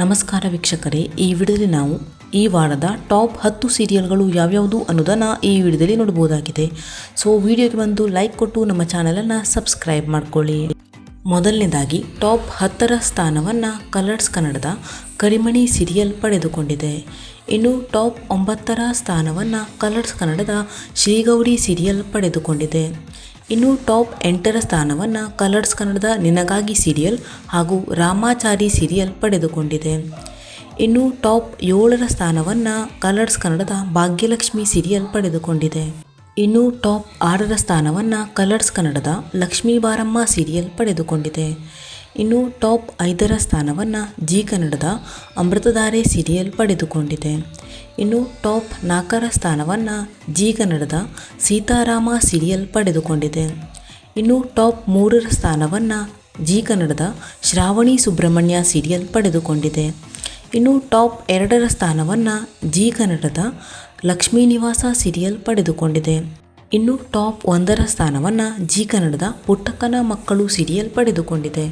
ನಮಸ್ಕಾರ ವೀಕ್ಷಕರೇ, ಈ ವಿಡಿಯೋದಲ್ಲಿ ನಾವು ಈ ವಾರದ ಟಾಪ್ 10 ಸೀರಿಯಲ್ಗಳು ಯಾವ್ಯಾವುದು ಅನ್ನೋದನ್ನು ಈ ವಿಡಿಯೋದಲ್ಲಿ ನೋಡಬಹುದಾಗಿದೆ. ಸೊ ವಿಡಿಯೋಗೆ ಬಂದು ಲೈಕ್ ಕೊಟ್ಟು ನಮ್ಮ ಚಾನಲನ್ನು ಸಬ್ಸ್ಕ್ರೈಬ್ ಮಾಡ್ಕೊಳ್ಳಿ. ಮೊದಲನೇದಾಗಿ ಟಾಪ್ 10ರ ಸ್ಥಾನವನ್ನು ಕಲರ್ಸ್ ಕನ್ನಡದ ಕರಿಮಣಿ ಸೀರಿಯಲ್ ಪಡೆದುಕೊಂಡಿದೆ. ಇನ್ನು ಟಾಪ್ 9ರ ಸ್ಥಾನವನ್ನು ಕಲರ್ಸ್ ಕನ್ನಡದ ಶ್ರೀಗೌರಿ ಸೀರಿಯಲ್ ಪಡೆದುಕೊಂಡಿದೆ. ಇನ್ನು ಟಾಪ್ 8ರ ಸ್ಥಾನವನ್ನು ಕಲರ್ಸ್ ಕನ್ನಡದ ನಿನಗಾಗಿ ಸೀರಿಯಲ್ ಹಾಗೂ ರಾಮಾಚಾರಿ ಸೀರಿಯಲ್ ಪಡೆದುಕೊಂಡಿದೆ. ಇನ್ನು ಟಾಪ್ 7ರ ಸ್ಥಾನವನ್ನು ಕಲರ್ಸ್ ಕನ್ನಡದ ಭಾಗ್ಯಲಕ್ಷ್ಮಿ ಸೀರಿಯಲ್ ಪಡೆದುಕೊಂಡಿದೆ. ಇನ್ನು ಟಾಪ್ 6ರ ಸ್ಥಾನವನ್ನು ಕಲರ್ಸ್ ಕನ್ನಡದ ಲಕ್ಷ್ಮೀ ಬಾರಮ್ಮ ಸೀರಿಯಲ್ ಪಡೆದುಕೊಂಡಿದೆ. ಇನ್ನು ಟಾಪ್ 5ರ ಸ್ಥಾನವನ್ನು ಜಿ ಕನ್ನಡದ ಅಮೃತಧಾರೆ ಸೀರಿಯಲ್ ಪಡೆದುಕೊಂಡಿದೆ. ಇನ್ನು ಟಾಪ್ 4ರ ಸ್ಥಾನವನ್ನು ಜಿ ಕನ್ನಡದ ಸೀತಾರಾಮ ಸೀರಿಯಲ್ ಪಡೆದುಕೊಂಡಿದೆ. ಇನ್ನು ಟಾಪ್ 3ರ ಸ್ಥಾನವನ್ನು ಜಿ ಕನ್ನಡದ ಶ್ರಾವಣಿ ಸುಬ್ರಹ್ಮಣ್ಯ ಸೀರಿಯಲ್ ಪಡೆದುಕೊಂಡಿದೆ. ಇನ್ನು ಟಾಪ್ 2ರ ಸ್ಥಾನವನ್ನು ಜಿ ಕನ್ನಡದ ಲಕ್ಷ್ಮೀ ನಿವಾಸ ಸೀರಿಯಲ್ ಪಡೆದುಕೊಂಡಿದೆ. ಇನ್ನು ಟಾಪ್ 1ರ ಸ್ಥಾನವನ್ನು ಜಿ ಕನ್ನಡದ ಪುಟ್ಟಕ್ಕನ ಮಕ್ಕಳು ಸೀರಿಯಲ್ ಪಡೆದುಕೊಂಡಿದೆ.